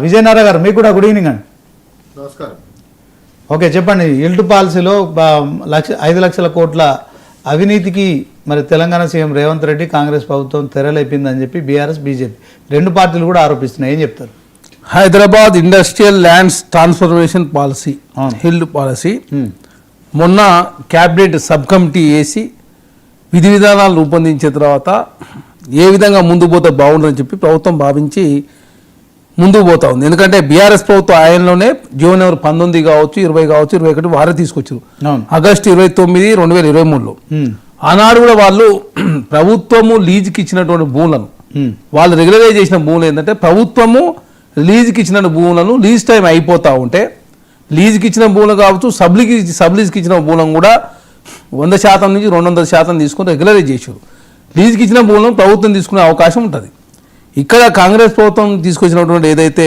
విజయనారాయణ గారు మీకు కూడా గుడ్ ఈవినింగ్ అండి. నమస్కారం. ఓకే, చెప్పండి. ఇల్టు పాలసీలో 5 లక్షల కోట్ల అవినీతికి మరి తెలంగాణ సీఎం రేవంత్ రెడ్డి కాంగ్రెస్ ప్రభుత్వం తెరలేపిందని చెప్పి బీఆర్ఎస్ బీజేపీ 2 పార్టీలు కూడా ఆరోపిస్తున్నాయి. ఏం చెప్తారు? Hyderabad industrial lands transformation policy, HILT policy మొన్న క్యాబినెట్ సబ్ కమిటీ వేసి విధి విధానాలు రూపొందించిన తర్వాత ఏ విధంగా ముందు పోతే బాగుంటుందని చెప్పి ప్రభుత్వం భావించి ముందుకు పోతా ఉంది. ఎందుకంటే బీఆర్ఎస్ ప్రభుత్వం ఆయనలోనే జీవో నెంబర్ 19 కావచ్చు, 20 కావచ్చు, 21 వారే తీసుకొచ్చారు ఆగస్టు 29, 2023లో. ఆనాడు కూడా వాళ్ళు ప్రభుత్వము లీజుకి ఇచ్చినటువంటి భూములను, వాళ్ళు రెగ్యులరైజ్ చేసిన భూములు ఏంటంటే ప్రభుత్వము లీజుకి ఇచ్చిన భూములను లీజ్ టైం అయిపోతూ ఉంటే లీజుకి ఇచ్చిన భూములు కావచ్చు, సబ్లీజ్కి ఇచ్చిన భూములను కూడా 100% నుంచి 200% తీసుకొని రెగ్యులరైజ్ చేశారు. లీజుకి ఇచ్చిన భూములను ప్రభుత్వం తీసుకునే అవకాశం ఉంటుంది. ఇక్కడ కాంగ్రెస్ ప్రభుత్వం తీసుకొచ్చినటువంటి ఏదైతే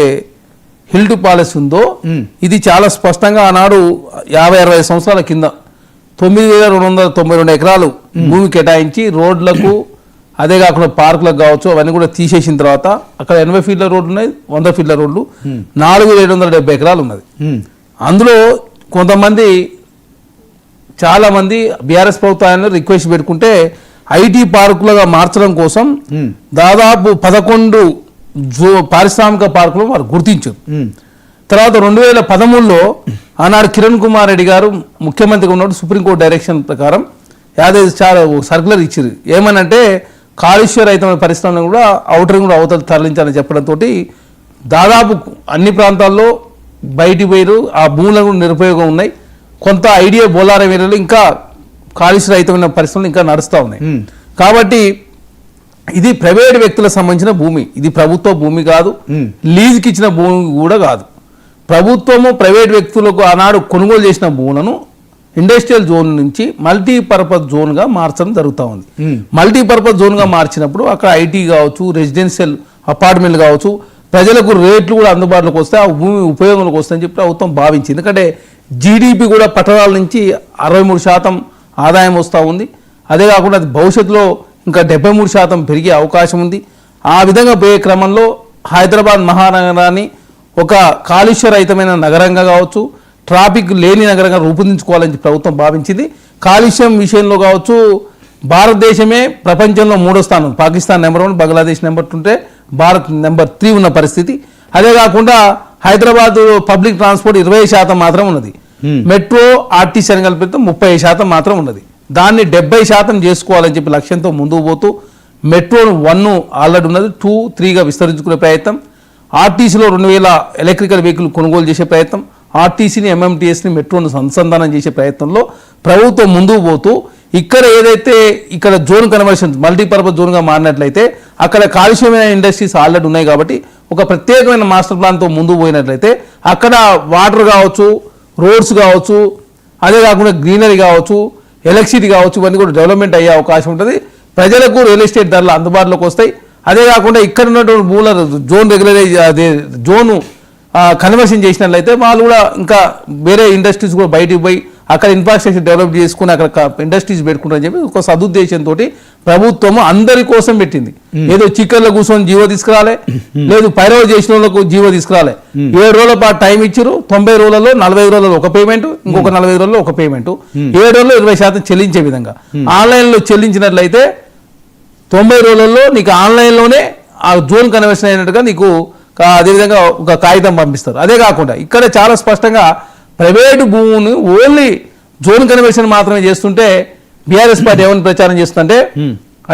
హిల్డ్ పాలసీ ఉందో ఇది చాలా స్పష్టంగా ఆనాడు 50-60 సంవత్సరాల కింద 9,292 ఎకరాలు భూమి కేటాయించి రోడ్లకు, అదే కాకుండా పార్కులకు కావచ్చు అవన్నీ కూడా తీసేసిన తర్వాత అక్కడ 80 ఫీట్ల రోడ్లు ఉన్నాయి, 100 ఫీట్ల రోడ్లు, 4,770 ఎకరాలు ఉన్నది. అందులో కొంతమంది చాలామంది బీఆర్ఎస్ ప్రభుత్వాన్ని రిక్వెస్ట్ పెట్టుకుంటే ఐటీ పార్కులుగా మార్చడం కోసం దాదాపు 11 పారిశ్రామిక పార్కులు వారు గుర్తించారు. తర్వాత 2013లో ఆనాడు కిరణ్ కుమార్ రెడ్డి గారు ముఖ్యమంత్రిగా ఉన్నప్పుడు సుప్రీంకోర్టు డైరెక్షన్ ప్రకారం చాలా సర్కులర్ ఇచ్చారు. ఏమనంటే కాళేశ్వర రహితమైన పరిశ్రమను కూడా ఔటరింగ్ కూడా అవతల తరలించాలని చెప్పడంతో దాదాపు అన్ని ప్రాంతాల్లో బయటి పోయారు. ఆ భూములకు నిరుపయోగం ఉన్నాయి. కొంత ఐడియా బోలారం ఏరియాలో ఇంకా కాలుష్య రహితమైన పరిశ్రమలు ఇంకా నడుస్తూ ఉన్నాయి. కాబట్టి ఇది ప్రైవేట్ వ్యక్తులకు సంబంధించిన భూమి, ఇది ప్రభుత్వ భూమి కాదు, లీజుకి ఇచ్చిన భూమి కూడా కాదు. ప్రభుత్వము ప్రైవేట్ వ్యక్తులకు ఆనాడు కొనుగోలు చేసిన భూములను ఇండస్ట్రియల్ జోన్ నుంచి మల్టీపర్పస్ జోన్గా మార్చడం జరుగుతూ ఉంది. మల్టీపర్పస్ జోన్గా మార్చినప్పుడు అక్కడ ఐటీ కావచ్చు, రెసిడెన్షియల్ అపార్ట్మెంట్లు కావచ్చు, ప్రజలకు రేట్లు కూడా అందుబాటులోకి వస్తాయి, ఆ భూమి ఉపయోగంలోకి వస్తాయని చెప్పి ప్రభుత్వం భావించింది. ఎందుకంటే జీడిపి కూడా పట్టణాల నుంచి 63% ఆదాయం వస్తూ ఉంది. అదే కాకుండా అది భవిష్యత్తులో ఇంకా 73% పెరిగే అవకాశం ఉంది. ఆ విధంగా పోయే క్రమంలో హైదరాబాద్ మహానగరాన్ని ఒక కాలుష్య రహితమైన నగరంగా కావచ్చు, ట్రాఫిక్ లేని నగరంగా రూపొందించుకోవాలని ప్రభుత్వం భావించింది. కాలుష్యం విషయంలో కావచ్చు భారతదేశమే ప్రపంచంలో 3వ స్థానం, పాకిస్తాన్ నెంబర్ 1, బంగ్లాదేశ్ నెంబర్ 2 ఉంటే భారత్ నెంబర్ 3 ఉన్న పరిస్థితి. అదే కాకుండా హైదరాబాద్ పబ్లిక్ ట్రాన్స్పోర్ట్ 20% మాత్రం ఉన్నది. మెట్రో, ఆర్టీసీ అని కలిపితే 30% మాత్రం ఉన్నది. దాన్ని 70% చేసుకోవాలని చెప్పి లక్ష్యంతో ముందుకు పోతూ మెట్రో 1 ఆల్రెడీ ఉన్నది, 2, 3గా విస్తరించుకునే ప్రయత్నం, ఆర్టీసీలో 2,000 ఎలక్ట్రికల్ వెహికల్ కొనుగోలు చేసే ప్రయత్నం, ఆర్టీసీని, ఎంఎంటీఎస్ని, మెట్రోను అనుసంధానం చేసే ప్రయత్నంలో ప్రభుత్వం ముందుకు పోతూ ఇక్కడ ఏదైతే ఇక్కడ జోన్ కన్వర్షన్ మల్టీపర్పస్ జోన్గా మారినట్లయితే అక్కడ కాలుష్యమైన ఇండస్ట్రీస్ ఆల్రెడీ ఉన్నాయి కాబట్టి ఒక ప్రత్యేకమైన మాస్టర్ ప్లాన్తో ముందుకు పోయినట్లయితే అక్కడ వాటర్ కావచ్చు, రోడ్స్ కావచ్చు, అదే కాకుండా గ్రీనరీ కావచ్చు, ఎలక్ట్రిసిటీ కావచ్చు, ఇవన్నీ కూడా డెవలప్మెంట్ అయ్యే అవకాశం ఉంటుంది. ప్రజలకు రియల్ ఎస్టేట్ ధరలు అందుబాటులోకి వస్తాయి. అదే కాకుండా ఇక్కడ ఉన్నటువంటి భూముల జోన్ రెగ్యులరైజ్ అదే జోను కన్వర్షన్ చేసినట్లయితే వాళ్ళు కూడా ఇంకా వేరే ఇండస్ట్రీస్ కూడా బయటికి పోయి అక్కడ ఇన్ఫ్రాస్ట్రక్చర్ డెవలప్ చేసుకుని అక్కడ ఇండస్ట్రీస్ పెట్టుకుంటారని చెప్పి ఒక సదుద్దేశంతో ప్రభుత్వము అందరి కోసం పెట్టింది. ఏదో చిక్కర్లో కూర్చొని జీవో తీసుకురాలే, లేదు పైరవ చేసిన వాళ్ళకు జీవో తీసుకురాలే. 7 రోజుల పాటు టైం ఇచ్చారు. 90 రోజులలో 45 రోజులలో ఒక పేమెంట్, ఇంకొక 45 రోజుల్లో ఒక పేమెంట్, 7 రోజుల్లో 20% చెల్లించే విధంగా. ఆన్లైన్లో చెల్లించినట్లయితే 90 రోజులలో నీకు ఆన్లైన్లోనే ఆ జోన్ కన్వర్షన్ అయినట్టుగా నీకు అదేవిధంగా ఒక కాగితం పంపిస్తారు. అదే కాకుండా ఇక్కడ చాలా స్పష్టంగా ప్రైవేటు భూమిని ఓన్లీ జోన్ కన్వర్షన్ మాత్రమే చేస్తుంటే బీఆర్ఎస్ పార్టీ ఏమని ప్రచారం చేస్తుందంటే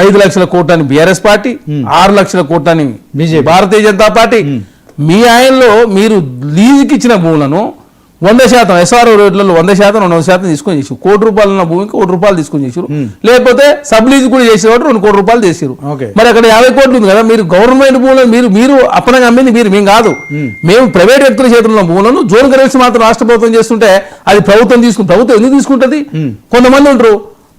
5 లక్షల కోట్లని బీఆర్ఎస్ పార్టీ, 6 లక్షల కోట్లని భారతీయ జనతా పార్టీ. మీ ఆయనలో మీరు లీజుకి ఇచ్చిన భూములను 100% ఎస్ఆర్ఓ రేట్లలో 100%, 200% తీసుకొని చేసారు. ₹1 ఉన్న భూమికి ₹1 తీసుకొని చేసారు. లేకపోతే సబ్ లీజ్ కూడా చేసిన వాడు ₹2 కోట్ల చేసారు. మరి అక్కడ 50 కోట్లు ఉంది కదా, మీరు గవర్నమెంట్ భూములను మీరు అప్పనంగా అమ్మింది మేము కాదు. మేము ప్రైవేట్ వ్యక్తుల చేతుల్లో భూములను జోన్ కరెన్సీ మాత్రం రాష్ట్ర ప్రభుత్వం చేస్తుంటే అది ప్రభుత్వం ఎందుకు తీసుకుంటుంది? కొంతమంది ఉంటారు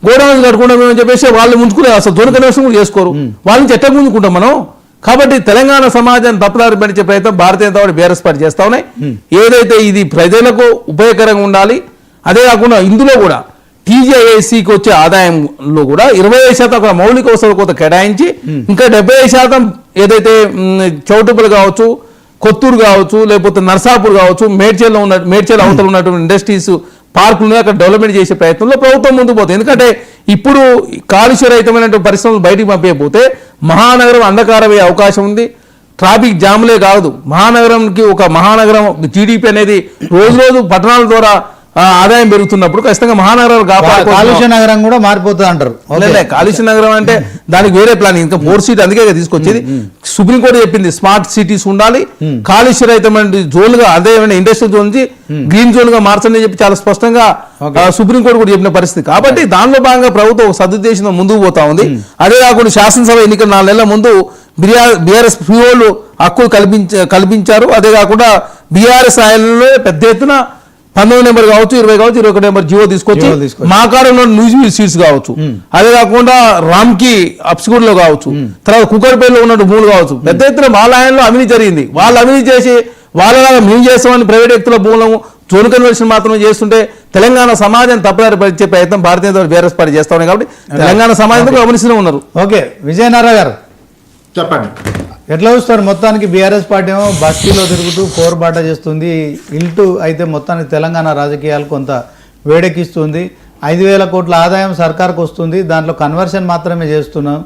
గోడౌన్స్ కట్టుకుంటాం చెప్పేసి వాళ్ళు ముంచుకునే అసలు జోన్ కన్వర్షన్ కూడా చేసుకోరు. వాళ్ళని ఎట్లా ముందుకుంటాం మనం? కాబట్టి తెలంగాణ సమాజాన్ని తప్పుదారి పట్టించే ప్రయత్నం Bharatiya Janata party BRS party చేస్తా ఉన్నాయి. ఏదైతే ఇది ప్రజలకు ఉపయోగకరంగా ఉండాలి, అదే కాకుండా ఇందులో కూడా టీజీఐఏసీకి వచ్చే ఆదాయంలో కూడా 25% అక్కడ మౌలిక వసతుల కోత కేటాయించి ఇంకా 70% ఏదైతే చౌటుపలు కావచ్చు, కొత్తూరు కావచ్చు, లేకపోతే నర్సాపూర్ కావచ్చు, మేడ్చల్ అవతల ఉన్నటువంటి ఇండస్ట్రీస్ పార్కులు అక్కడ డెవలప్మెంట్ చేసే ప్రయత్నంలో ప్రభుత్వం ముందుకు పోతుంది. ఎందుకంటే ఇప్పుడు కాలుష్యరహితమైనటువంటి పరిశ్రమలు బయటికి పంపేయకపోతే మహానగరం అంధకారమయ్యే అవకాశం ఉంది. ట్రాఫిక్ జామ్లే కాదు, మహానగరం జీడిపి అనేది రోజు పట్టణాల ద్వారా ఆదాయం పెరుగుతున్నప్పుడు ఖచ్చితంగా మహానగరాలు కాలుష్య నగరం కూడా మారిపోతుంది అంటారు. కాలుష్య నగరం అంటే దానికి వేరే ప్లాన్, ఇంకా 4 సీట్ అందుకే తీసుకొచ్చేది. సుప్రీంకోర్టు చెప్పింది స్మార్ట్ సిటీస్ ఉండాలి, కాలుష్య రహితమైన జోన్లుగా అదే ఇండస్ట్రియల్ జోన్ నుంచి గ్రీన్ జోన్ గా మార్చండి చెప్పి చాలా స్పష్టంగా సుప్రీంకోర్టు కూడా చెప్పిన పరిస్థితి. కాబట్టి దానిలో భాగంగా ప్రభుత్వం ఒక సదుద్దేశంతో ముందుకు పోతా ఉంది. అదే కాకుండా శాసనసభ ఎన్నికల 4 నెలల ముందు బీఆర్ఎస్ ఫ్యూలు హక్కులు కల్పించారు. అదే కాకుండా బీఆర్ఎస్ ఆయనలో పెద్ద ఎత్తున 19 నెంబర్ కావచ్చు, 20 కావచ్చు, 21 నెంబర్ జీవో తీసుకొచ్చి మా కాలంలో న్యూజివీల్ సీట్స్ కావచ్చు, అదే కాకుండా రామ్కి అప్స్కూడ్లో కావచ్చు, తర్వాత కుక్కర్పేటలో ఉన్న భూములు కావచ్చు, పెద్ద ఎత్తున వాళ్ళ ఆయనలో అవినీతి జరిగింది. వాళ్ళు అవినీతి చేసి వాళ్ళలాగా మేము చేస్తామని ప్రైవేట్ వ్యక్తుల భూములను జోన్ కన్వర్షన్ మాత్రమే చేస్తుంటే తెలంగాణ సమాజం తప్పుదారి పరిచే ప్రయత్నం భారతీయ జనతా బీఆర్ఎస్ పార్టీ చేస్తా ఉన్నాయి. కాబట్టి తెలంగాణ సమాజం గమనిస్తూనే ఉన్నారు. ఓకే, విజయనారాయణ గారు చెప్పండి, ఎట్లా చూస్తారు? మొత్తానికి బీఆర్ఎస్ పార్టీ ఏమో బస్తీలో తిరుగుతూ పోరుబాట చేస్తుంది, ఇల్టు అయితే మొత్తానికి తెలంగాణ రాజకీయాలు కొంత వేడెక్కిస్తుంది. 5,000 కోట్ల ఆదాయం సర్కార్కు వస్తుంది, దాంట్లో కన్వర్షన్ మాత్రమే చేస్తున్నాం.